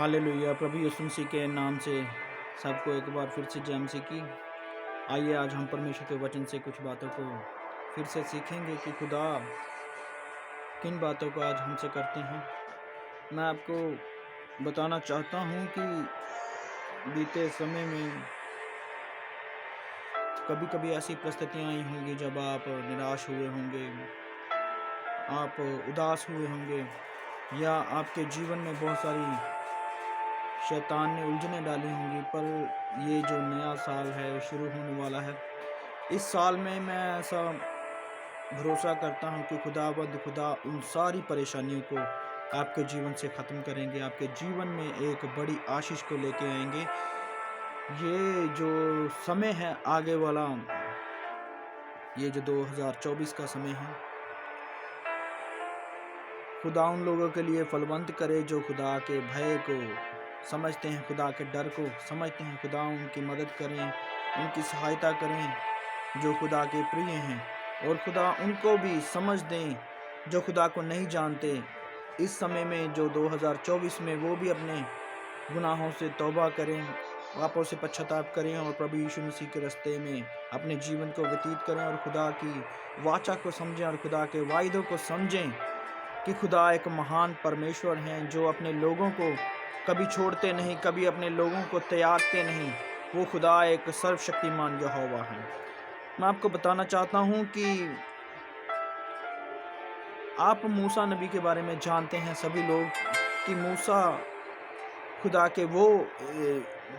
Hallelujah. प्रभु यीशु मसीह के नाम से सबको एक बार फिर से जय मसीह की। आइए आज हम परमेश्वर के वचन से कुछ बातों को फिर से सीखेंगे कि खुदा किन बातों को आज हमसे करते हैं। मैं आपको बताना चाहता हूं कि बीते समय में कभी कभी ऐसी परिस्थितियां आई होंगी जब आप निराश हुए होंगे, आप उदास हुए होंगे, या आपके जीवन में बहुत सारी शैतान ने उलझने डाली होंगी। पर ये जो नया साल है, शुरू होने वाला है, इस साल में मैं ऐसा भरोसा करता हूँ कि खुदा उन सारी परेशानियों को आपके जीवन से ख़त्म करेंगे, आपके जीवन में एक बड़ी आशीष को लेके आएंगे। ये जो समय है आगे वाला, ये जो 2024 का समय है, खुदा उन लोगों के लिए फलवंत करे जो खुदा के भय को समझते हैं, खुदा के डर को समझते हैं। खुदा उनकी मदद करें, उनकी सहायता करें जो खुदा के प्रिय हैं, और खुदा उनको भी समझ दें जो खुदा को नहीं जानते। इस समय में जो 2024 में वो भी अपने गुनाहों से तौबा करें, पापों से पश्चाताप करें और प्रभु यीशु मसीह के रास्ते में अपने जीवन को व्यतीत करें, और खुदा की वाचा को समझें और खुदा के वायदों को समझें कि खुदा एक महान परमेश्वर हैं जो अपने लोगों को कभी छोड़ते नहीं, कभी अपने लोगों को त्यागते नहीं। वो खुदा एक सर्वशक्तिमान यहोवा है। मैं आपको बताना चाहता हूँ कि आप मूसा नबी के बारे में जानते हैं सभी लोग कि मूसा खुदा के वो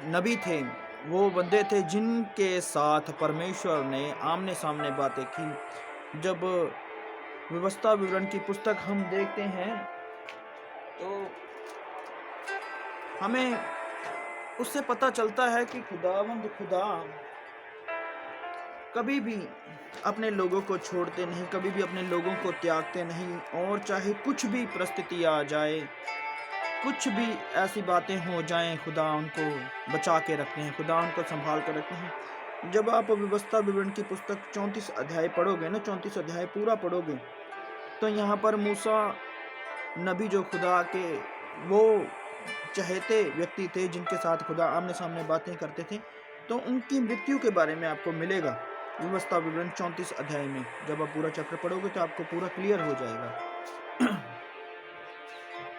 नबी थे, वो बंदे थे जिनके साथ परमेश्वर ने आमने सामने बातें की। जब व्यवस्था विवरण की पुस्तक हम देखते हैं तो हमें उससे पता चलता है कि खुदा कभी भी अपने लोगों को छोड़ते नहीं, कभी भी अपने लोगों को त्यागते नहीं। और चाहे कुछ भी परिस्थिति आ जाए, कुछ भी ऐसी बातें हो जाएं, खुदा उनको बचा के रखते हैं, खुदा उनको संभाल कर रखते हैं। जब आप व्यवस्था विवरण की पुस्तक 34 अध्याय पढ़ोगे ना, 34 अध्याय पूरा पढ़ोगे, तो यहाँ पर मूसा नबी जो खुदा के वो चहेते व्यक्ति थे, जिनके साथ खुदा आमने सामने बातें करते थे, तो उनकी मृत्यु के बारे में आपको मिलेगा व्यवस्था विवरण 34 अध्याय में। जब आप पूरा चैप्टर पढ़ोगे तो आपको पूरा क्लियर हो जाएगा।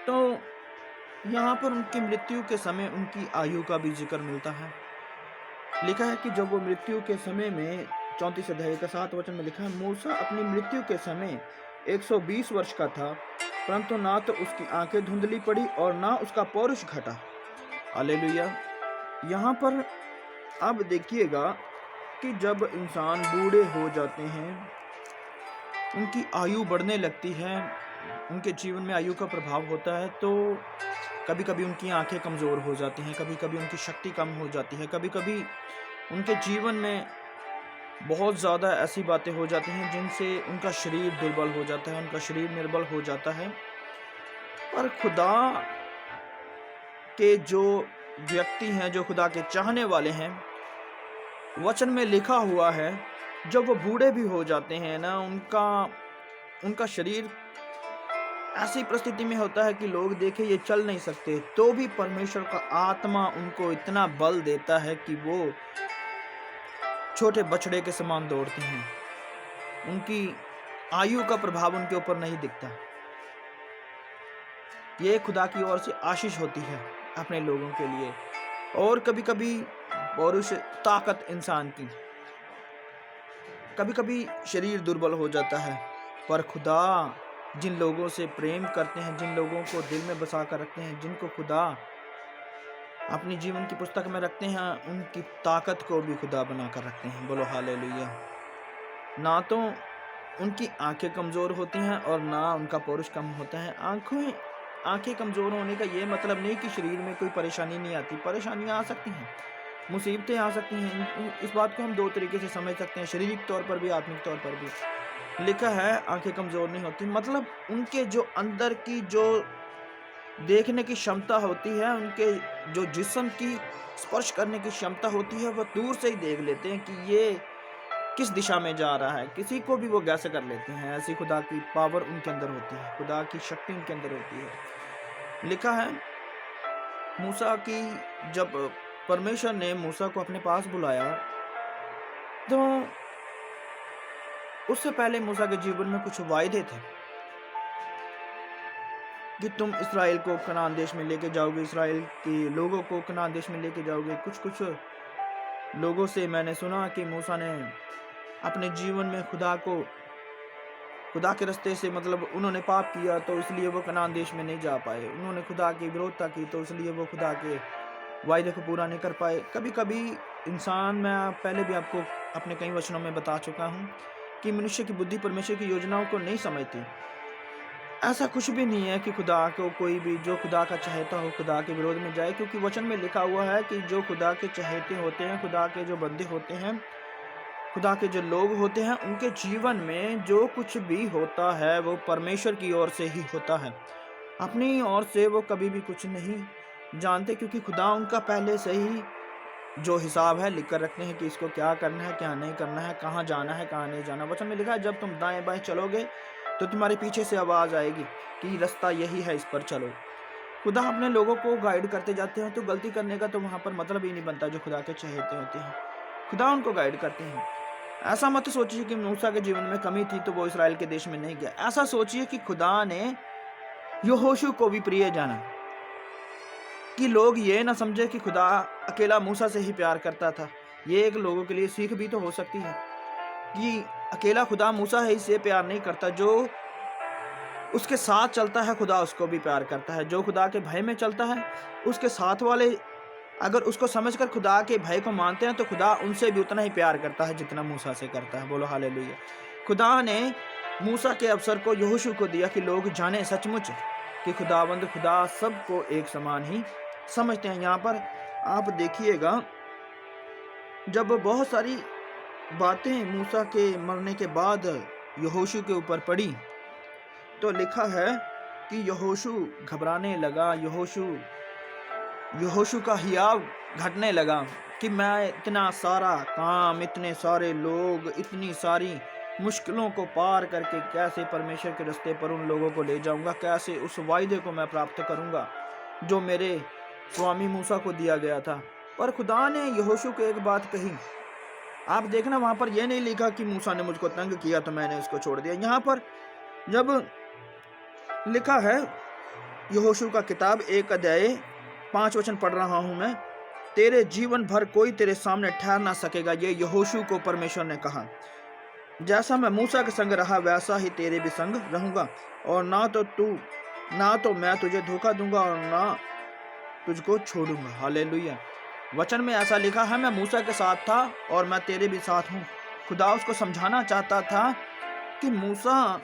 तो यहाँ पर उनकी मृत्यु के समय उनकी आयु का भी जिक्र मिलता है। लिखा है कि जब वो मृत्यु के समय में 34 अध्याय का 7 वचन में लिखा है, मूसा अपनी मृत्यु के समय 120 वर्ष का था, परंतु ना तो उसकी आंखें धुंधली पड़ी और ना उसका पौरुष घटा। हालेलुया। यहाँ पर अब देखिएगा कि जब इंसान बूढ़े हो जाते हैं, उनकी आयु बढ़ने लगती है, उनके जीवन में आयु का प्रभाव होता है, तो कभी कभी उनकी आंखें कमज़ोर हो जाती हैं, कभी कभी उनकी शक्ति कम हो जाती है, कभी कभी उनके जीवन में बहुत ज़्यादा ऐसी बातें हो जाती हैं जिनसे उनका शरीर दुर्बल हो जाता है, उनका शरीर निर्बल हो जाता है। पर खुदा के जो व्यक्ति हैं, जो खुदा के चाहने वाले हैं, वचन में लिखा हुआ है, जब वो बूढ़े भी हो जाते हैं ना, उनका शरीर ऐसी परिस्थिति में होता है कि लोग देखे ये चल नहीं सकते, तो भी परमेश्वर का आत्मा उनको इतना बल देता है कि वो छोटे बछड़े के समान दौड़ते हैं। उनकी आयु का प्रभाव उनके ऊपर नहीं दिखता। ये खुदा की ओर से आशीष होती है अपने लोगों के लिए। और कभी कभी पौरुष ताकत इंसान की, कभी कभी शरीर दुर्बल हो जाता है, पर खुदा जिन लोगों से प्रेम करते हैं, जिन लोगों को दिल में बसा कर रखते हैं, जिनको खुदा अपनी जीवन की पुस्तक में रखते हैं, उनकी ताकत को भी खुदा बना कर रखते हैं। बोलो हालेलुया। ना तो उनकी आंखें कमज़ोर होती हैं और ना उनका पौरुष कम होता है। आंखें कमज़ोर होने का ये मतलब नहीं कि शरीर में कोई परेशानी नहीं आती। परेशानियां आ सकती हैं, मुसीबतें आ सकती हैं। इस बात को हम दो तरीके से समझ सकते हैं, शारीरिक तौर पर भी, आत्मिक तौर पर भी। लिखा है आंखें कमज़ोर नहीं होती, मतलब उनके जो अंदर की जो देखने की क्षमता होती है, उनके जो जिस्म की स्पर्श करने की क्षमता होती है, वह दूर से ही देख लेते हैं कि ये किस दिशा में जा रहा है। किसी को भी वो गैस कर लेते हैं। ऐसी खुदा की पावर उनके अंदर होती है, खुदा की शक्ति उनके अंदर होती है। लिखा है मूसा की जब परमेश्वर ने मूसा को अपने पास बुलाया, तो उससे पहले मूसा के जीवन में कुछ वायदे थे कि तुम इसराइल को कनान देश में लेके जाओगे, इसराइल के लोगों को कनान देश में लेके जाओगे। कुछ कुछ लोगों से मैंने सुना कि मूसा ने अपने जीवन में खुदा के रास्ते से, मतलब उन्होंने पाप किया तो इसलिए वो कनान देश में नहीं जा पाए। उन्होंने खुदा की विरोधता की तो इसलिए वो खुदा के वायदे को पूरा नहीं कर पाए। कभी कभी इंसान, मैं पहले भी आपको अपने कई वचनों में बता चुका हूँ कि मनुष्य की बुद्धि परमेश्वर की योजनाओं को नहीं समझती। ऐसा कुछ भी नहीं है कि खुदा को कोई भी जो खुदा का चाहता हो खुदा के विरोध में जाए, क्योंकि वचन में लिखा हुआ है कि जो खुदा के चाहते होते हैं, खुदा के जो बंदे होते हैं, खुदा के जो लोग होते हैं, उनके जीवन में जो कुछ भी होता है वो परमेश्वर की ओर से ही होता है। अपनी ओर से वो कभी भी कुछ नहीं जानते, क्योंकि खुदा उनका पहले से ही जो हिसाब है लिख कर रखते हैं कि इसको क्या करना है, क्या नहीं करना है, कहाँ जाना है, कहाँ नहीं जाना। वचन में लिखा है, जब तुम दाएं बाएं चलोगे तो तुम्हारे पीछे से आवाज आएगी कि रास्ता यही है, इस पर चलो। खुदा अपने लोगों को गाइड करते जाते हैं, तो गलती करने का तो वहां पर मतलब ही नहीं बनता। जो खुदा के चहेते होते हैं, खुदा उनको गाइड करते हैं। ऐसा मत सोचिए कि मूसा के जीवन में कमी थी तो वो इसराइल के देश में नहीं गया। ऐसा सोचिए कि खुदा ने यहोशू को भी प्रिय जाना, कि लोग ये ना समझे कि खुदा अकेला मूसा से ही प्यार करता था। ये एक लोगों के लिए सीख भी तो हो सकती है कि अकेला खुदा मूसा ही से प्यार नहीं करता, जो उसके साथ चलता है खुदा उसको भी प्यार करता है। जो खुदा के भय में चलता है, उसके साथ वाले अगर उसको समझकर खुदा के भय को मानते हैं तो खुदा उनसे भी उतना ही प्यार करता है जितना मूसा से करता है। बोलो हालेलुया। खुदा ने मूसा के अवसर को यहोशू को दिया कि लोग जाने सचमुच कि खुदावंद खुदा सबको एक समान ही समझते हैं। यहाँ पर आप देखिएगा, जब बहुत सारी बातें मूसा के मरने के बाद यहोशू के ऊपर पड़ी, तो लिखा है कि यहोशू घबराने लगा। यहोशू का हियाव घटने लगा कि मैं इतना सारा काम, इतने सारे लोग, इतनी सारी मुश्किलों को पार करके कैसे परमेश्वर के रास्ते पर उन लोगों को ले जाऊंगा, कैसे उस वायदे को मैं प्राप्त करूंगा जो मेरे स्वामी मूसा को दिया गया था। पर खुदा ने यहोशू को एक बात कही। आप देखना, वहां पर यह नहीं लिखा कि मूसा ने मुझको तंग किया तो मैंने उसको छोड़ दिया। यहाँ पर जब लिखा है, यहोशू का किताब 1 अध्याय 5 वचन पढ़ रहा हूं मैं, तेरे जीवन भर कोई तेरे सामने ठहर ना सकेगा। ये यहोशू को परमेश्वर ने कहा, जैसा मैं मूसा के संग रहा वैसा ही तेरे भी संग रहूंगा, और ना तो मैं तुझे धोखा दूंगा और ना तुझको छोड़ूंगा। हालेलुया। वचन में ऐसा लिखा है, मैं मूसा के साथ था और मैं तेरे भी साथ हूँ। खुदा उसको समझाना चाहता था कि मूसा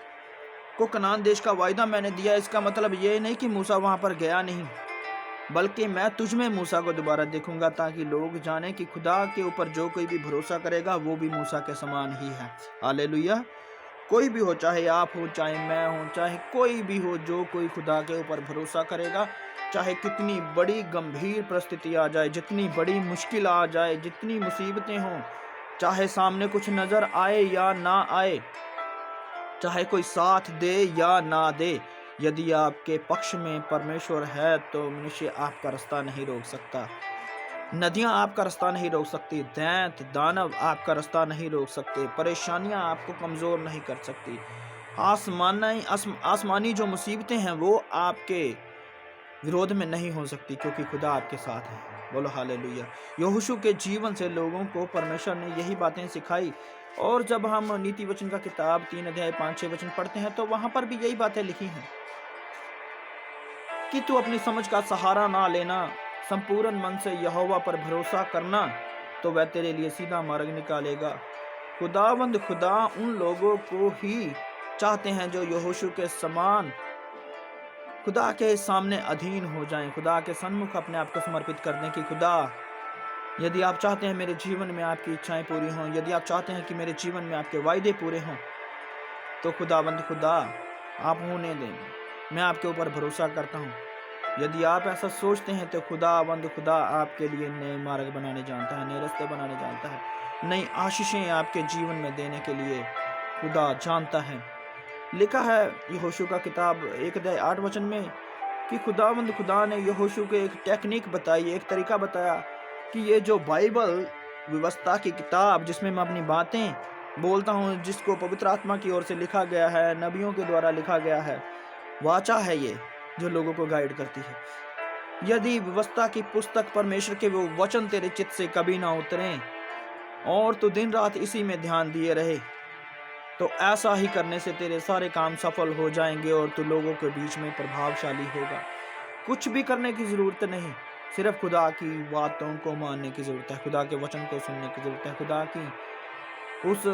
को कनान देश का वायदा मैंने दिया, इसका मतलब ये नहीं कि मूसा वहां पर गया नहीं, बल्कि मैं तुझ में मूसा को दोबारा देखूंगा, ताकि लोग जाने कि खुदा के ऊपर जो कोई भी भरोसा करेगा वो भी मूसा के समान ही है। हालेलुया। कोई भी हो, चाहे आप हो, चाहे मैं हूं, चाहे कोई भी हो, जो कोई खुदा के ऊपर भरोसा करेगा, चाहे कितनी बड़ी गंभीर परिस्थिति आ जाए, जितनी बड़ी मुश्किल आ जाए, जितनी मुसीबतें हों, चाहे सामने कुछ नजर आए या ना आए, चाहे कोई साथ दे या ना दे, यदि आपके पक्ष में परमेश्वर है तो मनुष्य आपका रास्ता नहीं रोक सकता। नदियां आपका रास्ता नहीं रोक सकती, दैंत दानव आपका रास्ता नहीं रोक सकते, परेशानियां आपको कमजोर नहीं कर सकती। आसमानी जो मुसीबतें हैं वो आपके विरोध में नहीं हो सकती, क्योंकि खुदा आपके साथ है। बोलो हालेलुया। यहोशू के जीवन से लोगों को परमेश्वर ने यही बातें सिखाई। और जब हम नीति वचन का किताब 3 अध्याय 5-6 वचन पढ़ते हैं तो वहां पर भी यही बातें लिखी हैं कि तू अपनी समझ का सहारा ना लेना, संपूर्ण मन से यहोवा पर भरोसा करना, तो वह तेरे लिए सीधा मार्ग निकालेगा। खुदावंद खुदा उन लोगों को ही चाहते हैं जो यहोशू के समान खुदा के सामने अधीन हो जाएं, खुदा के सन्मुख अपने आप को समर्पित कर दें कि खुदा, यदि आप चाहते हैं मेरे जीवन में आपकी इच्छाएं पूरी हों, यदि आप चाहते हैं कि मेरे जीवन में आपके वायदे पूरे हों, तो खुदावंद खुदा आप होने दें। मैं आपके ऊपर भरोसा करता हूँ। यदि आप ऐसा सोचते हैं तो खुदावंद खुदा आपके लिए नए मार्ग बनाने जानता है, नए रास्ते बनाने जानता है, नई आशीषें आपके जीवन में देने के लिए खुदा जानता है। लिखा है यहोशू का किताब 1 अध्याय 8 वचन में कि खुदावंद खुदा ने यहोशू को एक टेक्निक बताई, एक तरीका बताया कि ये जो बाइबल व्यवस्था की किताब जिसमें मैं अपनी बातें बोलता हूँ, जिसको पवित्र आत्मा की ओर से लिखा गया है, नबियों के द्वारा लिखा गया है, वाचा है ये जो लोगों को गाइड करती है। यदि व्यवस्था की पुस्तक परमेश्वर के वो वचन तेरे चित्त से कभी ना उतरें और तू दिन रात इसी में ध्यान दिए रहे, तो ऐसा ही करने से तेरे सारे काम सफल हो जाएंगे और तू लोगों के बीच में प्रभावशाली होगा। कुछ भी करने की जरूरत नहीं, सिर्फ खुदा की बातों को मानने की जरूरत है, खुदा के वचन को सुनने की जरूरत है, खुदा की उस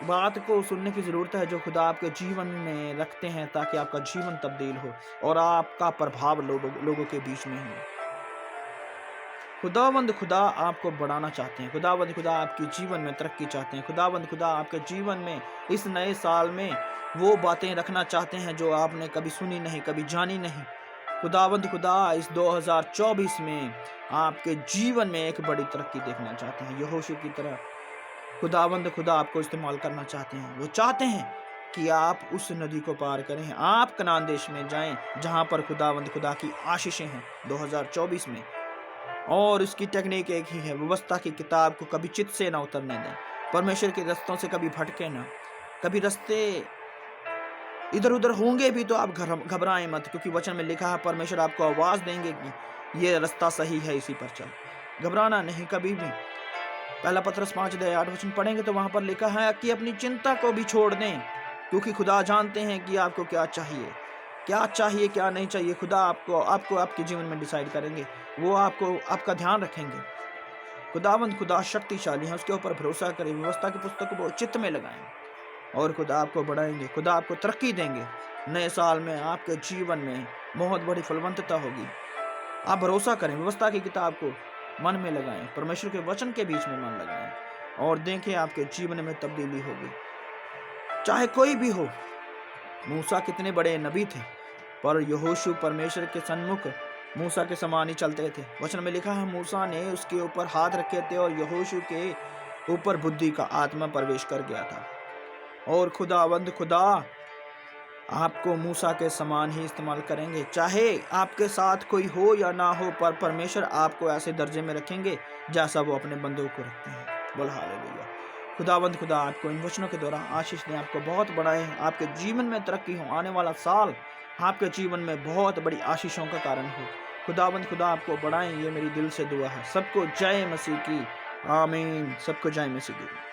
बात को सुनने की जरूरत है जो खुदा आपके जीवन में रखते हैं, ताकि आपका जीवन तब्दील हो और आपका प्रभाव लोगों के बीच में हो। खुदावंद खुदा आपको बढ़ाना चाहते हैं, खुदावंद खुदा आपके जीवन में तरक्की चाहते हैं, खुदावंद खुदा आपके जीवन में इस नए साल में वो बातें रखना चाहते हैं जो आपने कभी सुनी नहीं, कभी जानी नहीं। खुदावंद खुदा इस 2024 में आपके जीवन में एक बड़ी तरक्की देखना चाहते हैं। यहोशू की तरह खुदावंद खुदा आपको इस्तेमाल करना चाहते हैं। वो चाहते हैं कि आप उस नदी को पार करें, आप कनान देश में जाएं जहां पर खुदावंद खुदा की आशीषें हैं 2024 में। और इसकी टेक्निक एक ही है, व्यवस्था की किताब को कभी चित्त से ना उतरने दें, परमेश्वर के रास्तों से कभी भटके ना। कभी रास्ते इधर उधर होंगे भी तो आप घबराएं मत, क्योंकि वचन में लिखा है परमेश्वर आपको आवाज देंगे कि ये रास्ता सही है, इसी पर चल। घबराना नहीं कभी भी। पहला पत्रस 5:8 पढ़ेंगे तो वहां पर लिखा है कि अपनी चिंता को भी छोड़ दें, क्योंकि खुदा जानते हैं कि आपको क्या चाहिए, क्या नहीं चाहिए। खुदा आपको आपके जीवन में डिसाइड करेंगे, वो आपको आपका ध्यान रखेंगे। खुदावंद खुदा शक्तिशाली है, उसके ऊपर भरोसा करें, व्यवस्था की पुस्तक को चित्त में लगाएं और खुदा आपको बढ़ाएंगे, खुदा आपको तरक्की देंगे। नए साल में आपके जीवन में बहुत बड़ी फलवंतता होगी। आप भरोसा करें, व्यवस्था की किताब को मन में लगाएं, परमेश्वर के वचन के बीच में मन लगाएं और देखें आपके जीवन में तब्दीली होगी। चाहे कोई भी हो, मूसा कितने बड़े नबी थे, पर यहोशू परमेश्वर के सन्मुख मूसा के समान ही चलते थे। वचन में लिखा है मूसा ने उसके ऊपर हाथ रखे थे और यहोशू के ऊपर बुद्धि का आत्मा प्रवेश कर गया था। और खुदावंद खुदा आपको मूसा के समान ही इस्तेमाल करेंगे, चाहे आपके साथ कोई हो या ना हो, पर परमेश्वर आपको ऐसे दर्जे में रखेंगे जैसा वो अपने बंदों को रखते हैं। बोल हालेलुया। खुदावंद खुदा आपको इन वचनों के द्वारा आशीष दें, आपको बहुत बढ़ाएं, आपके जीवन में तरक्की हो, आने वाला साल आपके जीवन में बहुत बड़ी आशीषों का कारण हो। खुदावंद खुदा आपको बढ़ाएं, ये मेरी दिल से दुआ है। सबको जय मसीह की, आमीन। सबको जय मसीह की।